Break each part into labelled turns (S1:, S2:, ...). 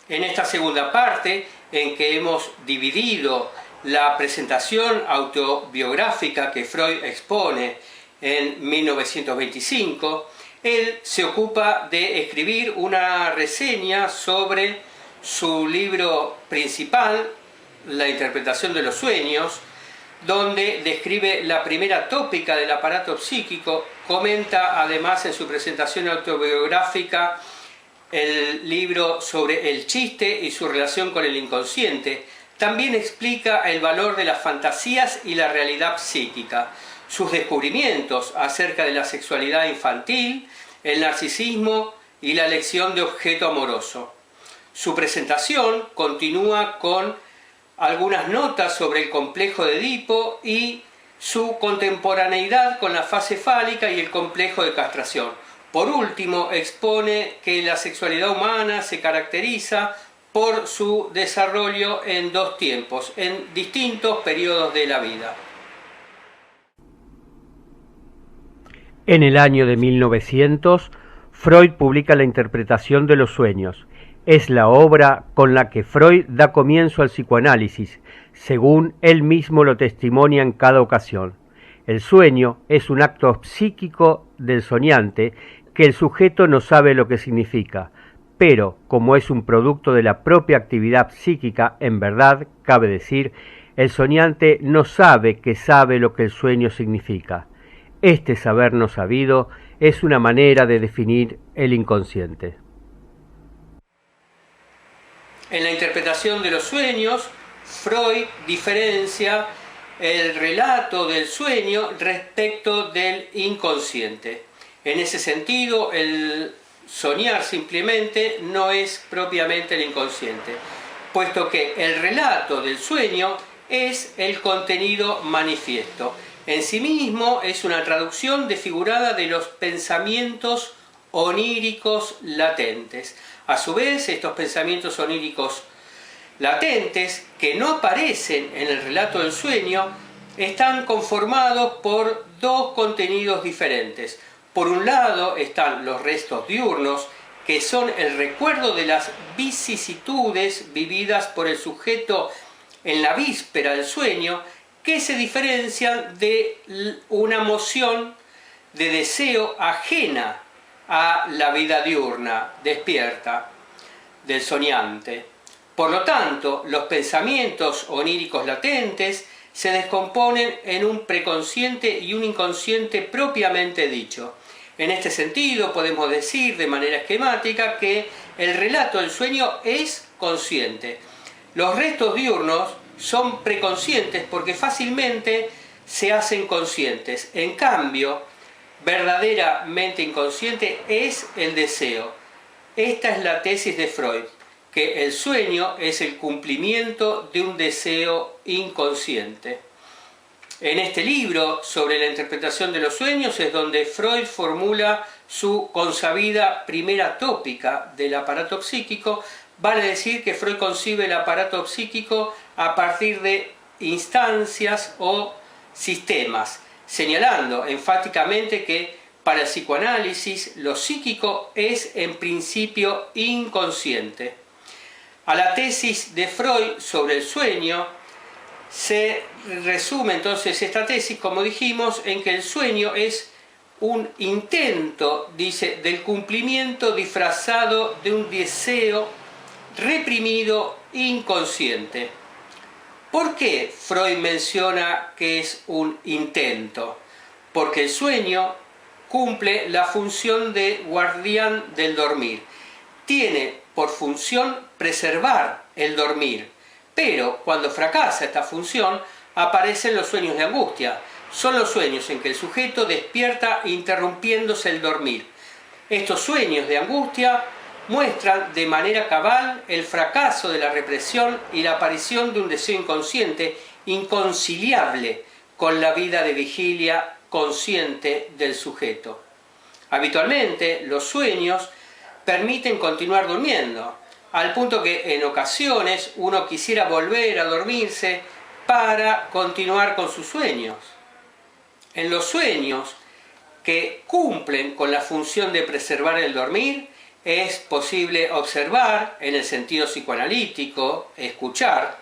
S1: En esta segunda parte, en que hemos dividido la presentación autobiográfica que Freud expone en 1925, él se ocupa de escribir una reseña sobre su libro principal, La interpretación de los sueños, donde describe la primera tópica del aparato psíquico, comenta además en su presentación autobiográfica el libro sobre el chiste y su relación con el inconsciente. También explica el valor de las fantasías y la realidad psíquica, sus descubrimientos acerca de la sexualidad infantil, el narcisismo y la elección de objeto amoroso. Su presentación continúa con algunas notas sobre el complejo de Edipo y su contemporaneidad con la fase fálica y el complejo de castración. Por último, expone que la sexualidad humana se caracteriza por su desarrollo en dos tiempos, en distintos periodos de la vida.
S2: En el año de 1900, Freud publica La interpretación de los sueños. Es la obra con la que Freud da comienzo al psicoanálisis, según él mismo lo testimonia en cada ocasión. El sueño es un acto psíquico del soñante que el sujeto no sabe lo que significa, pero como es un producto de la propia actividad psíquica, en verdad, cabe decir, el soñante no sabe que sabe lo que el sueño significa. Este saber no sabido es una manera de definir el inconsciente.
S1: En la interpretación de los sueños, Freud diferencia el relato del sueño respecto del inconsciente. En ese sentido, el soñar simplemente no es propiamente el inconsciente, puesto que el relato del sueño es el contenido manifiesto. En sí mismo es una traducción desfigurada de los pensamientos oníricos latentes. A su vez, estos pensamientos oníricos latentes, que no aparecen en el relato del sueño, están conformados por dos contenidos diferentes. Por un lado están los restos diurnos, que son el recuerdo de las vicisitudes vividas por el sujeto en la víspera del sueño, que se diferencian de una moción de deseo ajena a la vida diurna, despierta, del soñante. Por lo tanto, los pensamientos oníricos latentes se descomponen en un preconsciente y un inconsciente propiamente dicho. En este sentido, podemos decir de manera esquemática que el relato del sueño es consciente. Los restos diurnos son preconscientes porque fácilmente se hacen conscientes. En cambio, verdaderamente inconsciente es el deseo. Esta es la tesis de Freud, que el sueño es el cumplimiento de un deseo inconsciente. En este libro sobre la interpretación de los sueños es donde Freud formula su consabida primera tópica del aparato psíquico. Vale decir que Freud concibe el aparato psíquico a partir de instancias o sistemas, señalando enfáticamente que para el psicoanálisis lo psíquico es en principio inconsciente. A la tesis de Freud sobre el sueño se resume entonces esta tesis, como dijimos, en que el sueño es un intento, dice, del cumplimiento disfrazado de un deseo reprimido inconsciente. ¿Por qué Freud menciona que es un intento? Porque el sueño cumple la función de guardián del dormir. Tiene por función preservar el dormir, pero cuando fracasa esta función aparecen los sueños de angustia. Son los sueños en que el sujeto despierta interrumpiéndose el dormir. Estos sueños de angustia muestran de manera cabal el fracaso de la represión y la aparición de un deseo inconsciente inconciliable con la vida de vigilia consciente del sujeto. Habitualmente, los sueños permiten continuar durmiendo, al punto que en ocasiones uno quisiera volver a dormirse para continuar con sus sueños. En los sueños que cumplen con la función de preservar el dormir, es posible observar, en el sentido psicoanalítico, escuchar,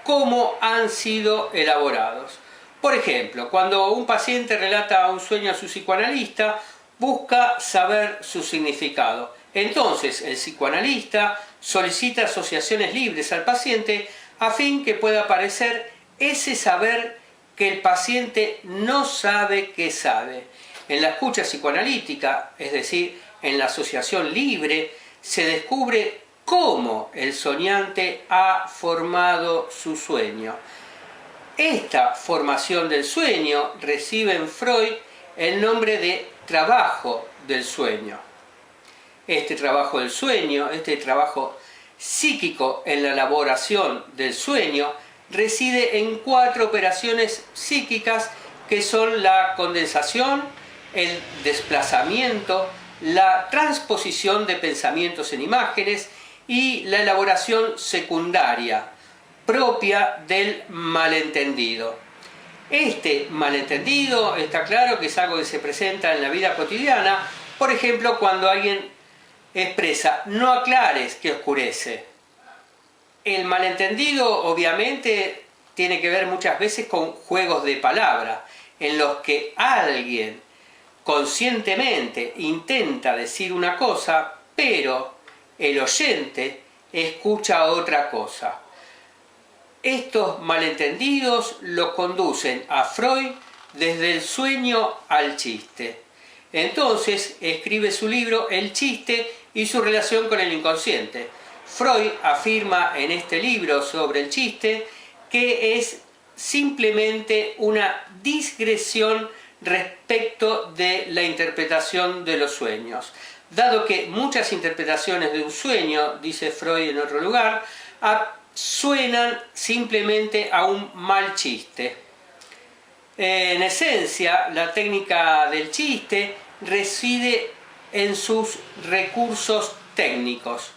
S1: cómo han sido elaborados. Por ejemplo, cuando un paciente relata un sueño a su psicoanalista, busca saber su significado. Entonces, el psicoanalista solicita asociaciones libres al paciente a fin que pueda aparecer ese saber que el paciente no sabe que sabe. En la escucha psicoanalítica, es decir, en la asociación libre, se descubre cómo el soñante ha formado su sueño. Esta formación del sueño recibe en Freud el nombre de trabajo del sueño. Este trabajo del sueño, este trabajo psíquico en la elaboración del sueño, reside en 4 operaciones psíquicas que son la condensación, el desplazamiento, la transposición de pensamientos en imágenes y la elaboración secundaria, propia del malentendido. Este malentendido está claro que es algo que se presenta en la vida cotidiana, por ejemplo, cuando alguien expresa "no aclares que oscurece". El malentendido obviamente tiene que ver muchas veces con juegos de palabra, en los que alguien conscientemente intenta decir una cosa, pero el oyente escucha otra cosa. Estos malentendidos lo conducen a Freud desde el sueño al chiste. Entonces escribe su libro El chiste y su relación con el inconsciente. Freud afirma en este libro sobre el chiste que es simplemente una digresión respecto de la interpretación de los sueños. Dado que muchas interpretaciones de un sueño, dice Freud en otro lugar, suenan simplemente a un mal chiste. En esencia, la técnica del chiste reside en sus recursos técnicos,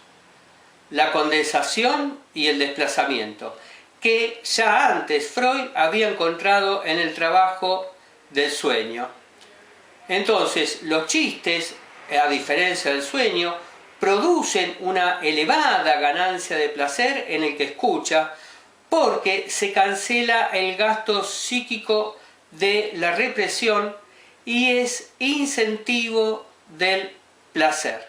S1: la condensación y el desplazamiento, que ya antes Freud había encontrado en el trabajo del sueño. Entonces, los chistes, a diferencia del sueño, producen una elevada ganancia de placer en el que escucha, porque se cancela el gasto psíquico de la represión y es incentivo del placer.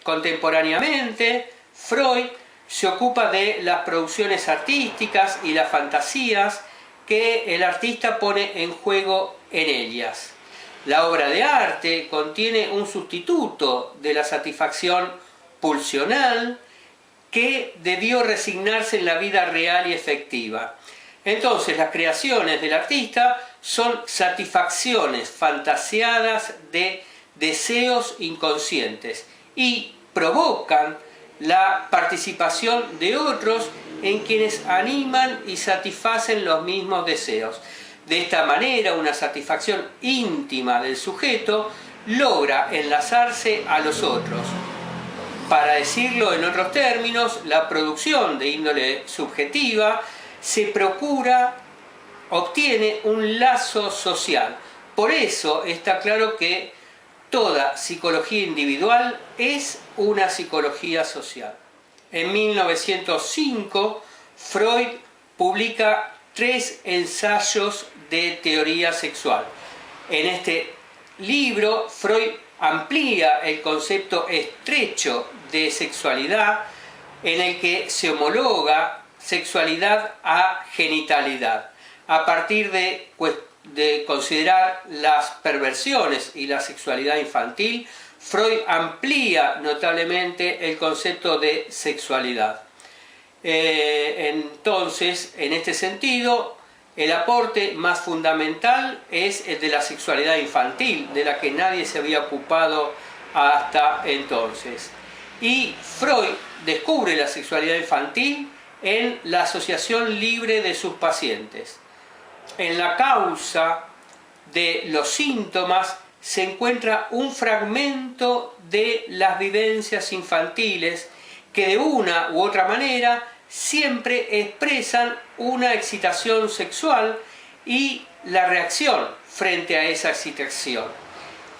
S1: Contemporáneamente, Freud se ocupa de las producciones artísticas y las fantasías que el artista pone en juego en ellas. La obra de arte contiene un sustituto de la satisfacción pulsional que debió resignarse en la vida real y efectiva. Entonces, las creaciones del artista son satisfacciones fantaseadas de deseos inconscientes y provocan la participación de otros en quienes animan y satisfacen los mismos deseos. De esta manera, una satisfacción íntima del sujeto logra enlazarse a los otros. Para decirlo en otros términos, la producción de índole subjetiva obtiene un lazo social. Por eso está claro que toda psicología individual es una psicología social. En 1905, Freud publica 3 ensayos de teoría sexual. En este libro, Freud amplía el concepto estrecho de sexualidad, en el que se homologa sexualidad a genitalidad, a partir de considerar las perversiones y la sexualidad infantil. Freud amplía notablemente el concepto de sexualidad. Entonces, en este sentido, el aporte más fundamental es el de la sexualidad infantil, de la que nadie se había ocupado hasta entonces. Y Freud descubre la sexualidad infantil en la asociación libre de sus pacientes. En la causa de los síntomas se encuentra un fragmento de las vivencias infantiles que de una u otra manera siempre expresan una excitación sexual y la reacción frente a esa excitación.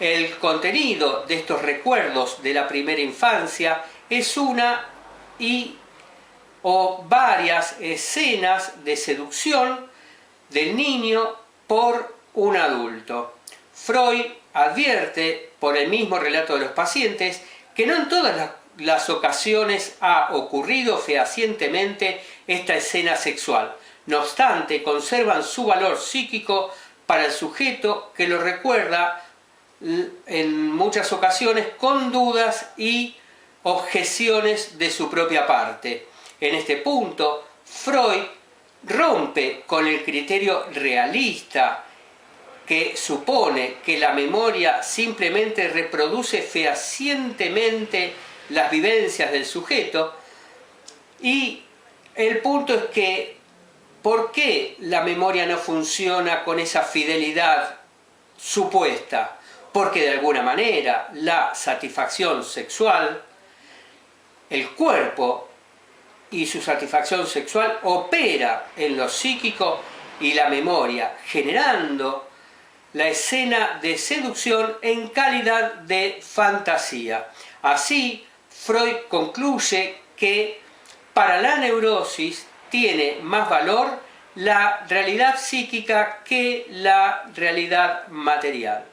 S1: El contenido de estos recuerdos de la primera infancia es una o varias escenas de seducción del niño por un adulto. Freud advierte, por el mismo relato de los pacientes, que no en todas las ocasiones ha ocurrido fehacientemente esta escena sexual. No obstante, conservan su valor psíquico para el sujeto, que lo recuerda en muchas ocasiones con dudas y objeciones de su propia parte. En este punto, Freud rompe con el criterio realista que supone que la memoria simplemente reproduce fehacientemente las vivencias del sujeto, y el punto es que ¿por qué la memoria no funciona con esa fidelidad supuesta? Porque de alguna manera la satisfacción sexual, el cuerpo y su satisfacción sexual opera en lo psíquico y la memoria, generando la escena de seducción en calidad de fantasía. Así, Freud concluye que para la neurosis tiene más valor la realidad psíquica que la realidad material.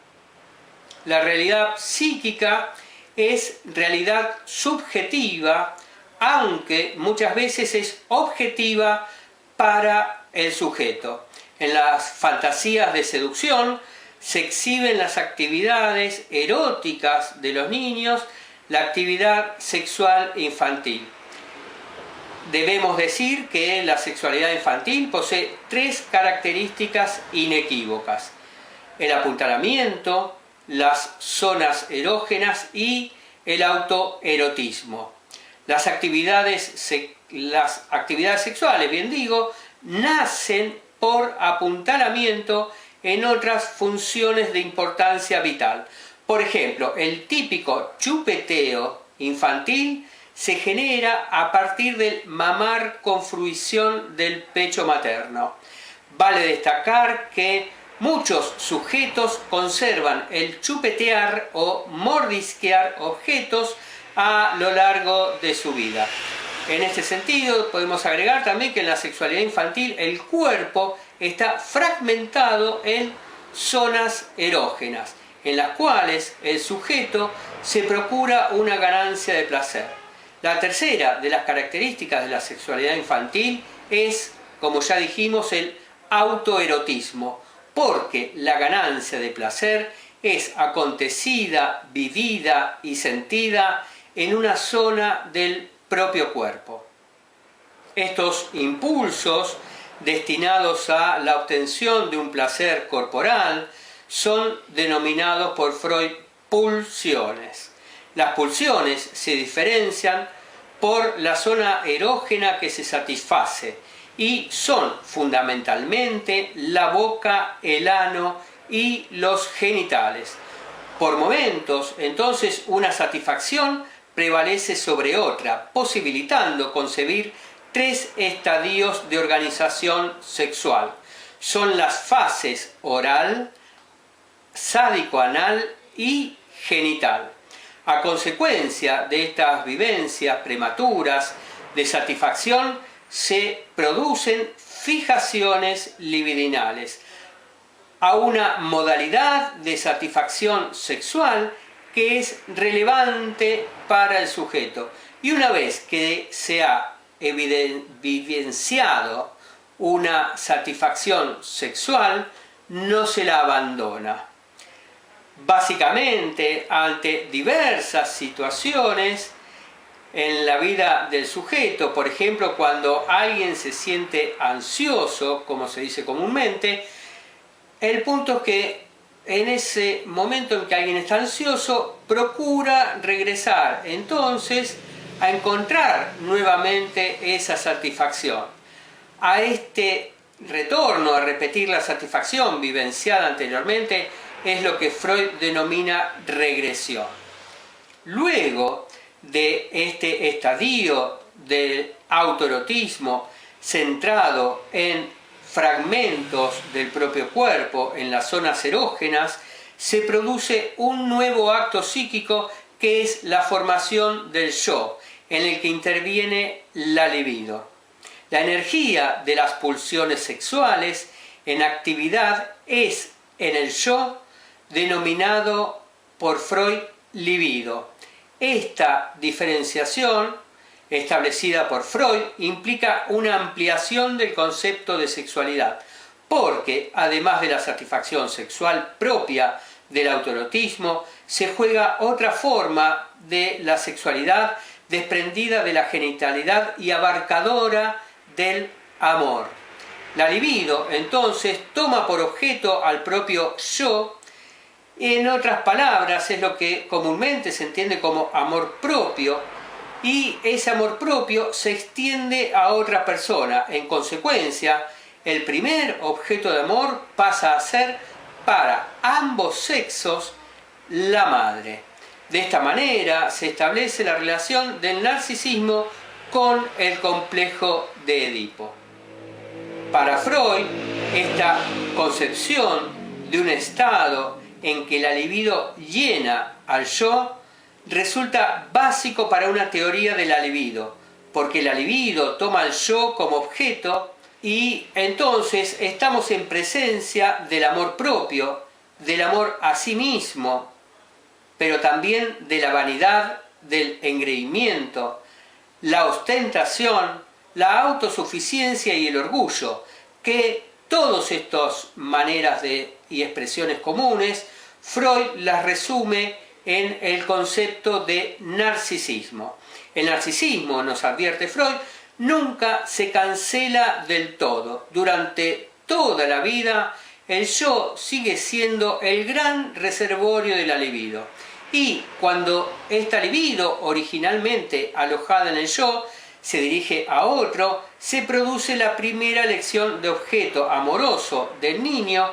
S1: La realidad psíquica es realidad subjetiva, aunque muchas veces es objetiva para el sujeto. En las fantasías de seducción se exhiben las actividades eróticas de los niños, la actividad sexual infantil. Debemos decir que la sexualidad infantil posee tres características inequívocas: el apuntalamiento, las zonas erógenas y el autoerotismo. Las actividades sexuales, bien digo, nacen por apuntalamiento en otras funciones de importancia vital. Por ejemplo, el típico chupeteo infantil se genera a partir del mamar con fruición del pecho materno. Vale destacar que muchos sujetos conservan el chupetear o mordisquear objetos a lo largo de su vida. En este sentido, podemos agregar también que en la sexualidad infantil el cuerpo está fragmentado en zonas erógenas, en las cuales el sujeto se procura una ganancia de placer. La tercera de las características de la sexualidad infantil es, como ya dijimos, el autoerotismo, porque la ganancia de placer es acontecida, vivida y sentida en una zona del propio cuerpo. Estos impulsos destinados a la obtención de un placer corporal son denominados por Freud pulsiones. Las pulsiones se diferencian por la zona erógena que se satisface y son fundamentalmente la boca, el ano y los genitales. Por momentos, entonces, una satisfacción prevalece sobre otra, posibilitando concebir tres estadios de organización sexual. Son las fases oral, sádico-anal y genital. A consecuencia de estas vivencias prematuras de satisfacción, se producen fijaciones libidinales a una modalidad de satisfacción sexual que es relevante para el sujeto. Y una vez que se ha vivenciado una satisfacción sexual, no se la abandona. Básicamente, ante diversas situaciones en la vida del sujeto, por ejemplo, cuando alguien se siente ansioso, como se dice comúnmente, el punto es que en ese momento en que alguien está ansioso, procura regresar entonces a encontrar nuevamente esa satisfacción. A este retorno a repetir la satisfacción vivenciada anteriormente es lo que Freud denomina regresión. Luego de este estadio del autoerotismo centrado en fragmentos del propio cuerpo, en las zonas erógenas, se produce un nuevo acto psíquico que es la formación del yo, en el que interviene la libido. La energía de las pulsiones sexuales en actividad es en el yo denominado por Freud libido. Esta diferenciación establecida por Freud implica una ampliación del concepto de sexualidad, porque además de la satisfacción sexual propia del autoerotismo, se juega otra forma de la sexualidad desprendida de la genitalidad y abarcadora del amor. La libido, entonces, toma por objeto al propio yo. En otras palabras, es lo que comúnmente se entiende como amor propio, y ese amor propio se extiende a otra persona. En consecuencia, el primer objeto de amor pasa a ser para ambos sexos la madre. De esta manera se establece la relación del narcisismo con el complejo de Edipo. Para Freud, esta concepción de un estado en que la libido llena al yo resulta básico para una teoría de la libido, porque la libido toma al yo como objeto y entonces estamos en presencia del amor propio, del amor a sí mismo, pero también de la vanidad, del engreimiento, la ostentación, la autosuficiencia y el orgullo, que todas estas maneras y expresiones comunes, Freud las resume en el concepto de narcisismo. El narcisismo, nos advierte Freud, nunca se cancela del todo. Durante toda la vida, el yo sigue siendo el gran reservorio de la libido. Y cuando esta libido, originalmente alojada en el yo, se dirige a otro, se produce la primera elección de objeto amoroso del niño,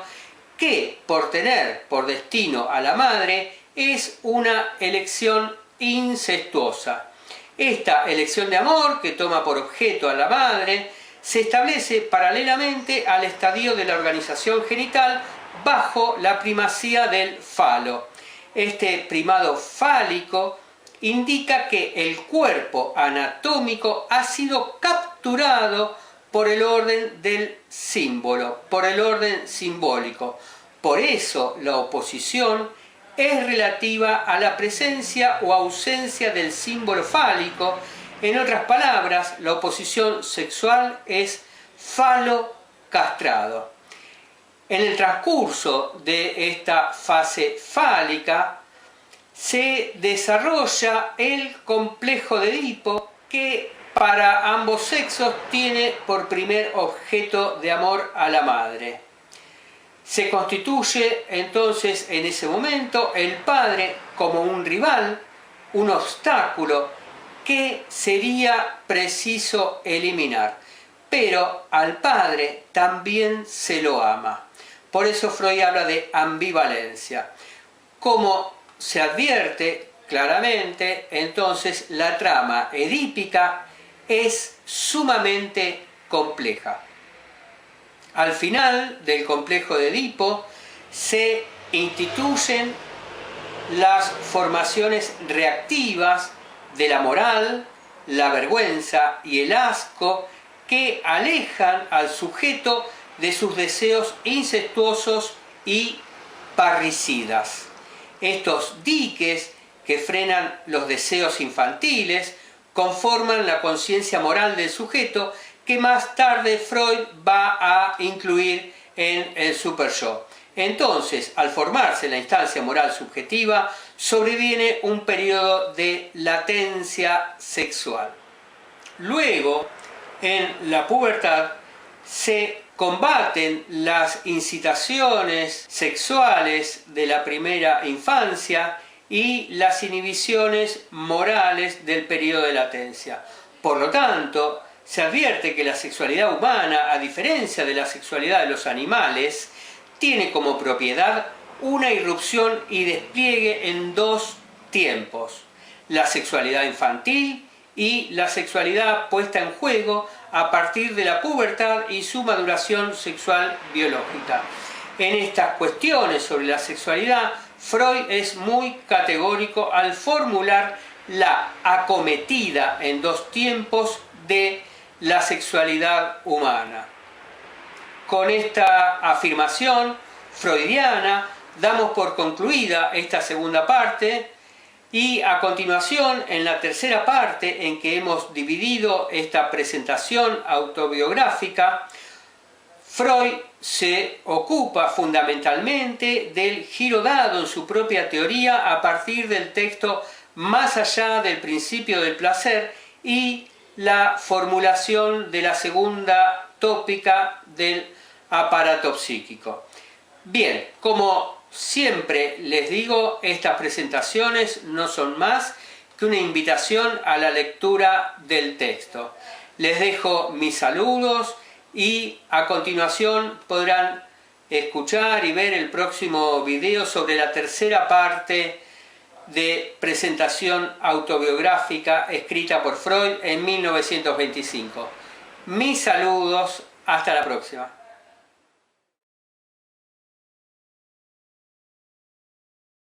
S1: que por tener por destino a la madre, es una elección incestuosa. Esta elección de amor, que toma por objeto a la madre, se establece paralelamente al estadio de la organización genital bajo la primacía del falo. Este primado fálico indica que el cuerpo anatómico ha sido capturado por el orden del símbolo, por el orden simbólico. Por eso la oposición es relativa a la presencia o ausencia del símbolo fálico. En otras palabras, la oposición sexual es falo-castrado. En el transcurso de esta fase fálica se desarrolla el complejo de Edipo, que para ambos sexos tiene por primer objeto de amor a la madre. Se constituye entonces en ese momento el padre como un rival, un obstáculo que sería preciso eliminar. Pero al padre también se lo ama. Por eso Freud habla de ambivalencia. Como se advierte claramente, entonces la trama edípica es sumamente compleja. Al final del complejo de Edipo se instituyen las formaciones reactivas de la moral, la vergüenza y el asco, que alejan al sujeto de sus deseos incestuosos y parricidas. Estos diques que frenan los deseos infantiles conforman la conciencia moral del sujeto, que más tarde Freud va a incluir en el superyo. Entonces, al formarse la instancia moral subjetiva, sobreviene un periodo de latencia sexual. Luego, en la pubertad, se combaten las incitaciones sexuales de la primera infancia y las inhibiciones morales del periodo de latencia. Por lo tanto, se advierte que la sexualidad humana, a diferencia de la sexualidad de los animales, tiene como propiedad una irrupción y despliegue en dos tiempos: la sexualidad infantil y la sexualidad puesta en juego a partir de la pubertad y su maduración sexual biológica. En estas cuestiones sobre la sexualidad, Freud es muy categórico al formular la acometida en dos tiempos de la sexualidad humana. Con esta afirmación freudiana damos por concluida esta segunda parte y a continuación, en la tercera parte en que hemos dividido esta presentación autobiográfica, Freud se ocupa fundamentalmente del giro dado en su propia teoría a partir del texto Más allá del principio del placer y la formulación de la segunda tópica del aparato psíquico. Bien, como siempre les digo, estas presentaciones no son más que una invitación a la lectura del texto. Les dejo mis saludos y a continuación podrán escuchar y ver el próximo video sobre la tercera parte de presentación autobiográfica escrita por Freud en 1925. Mis saludos, hasta la próxima.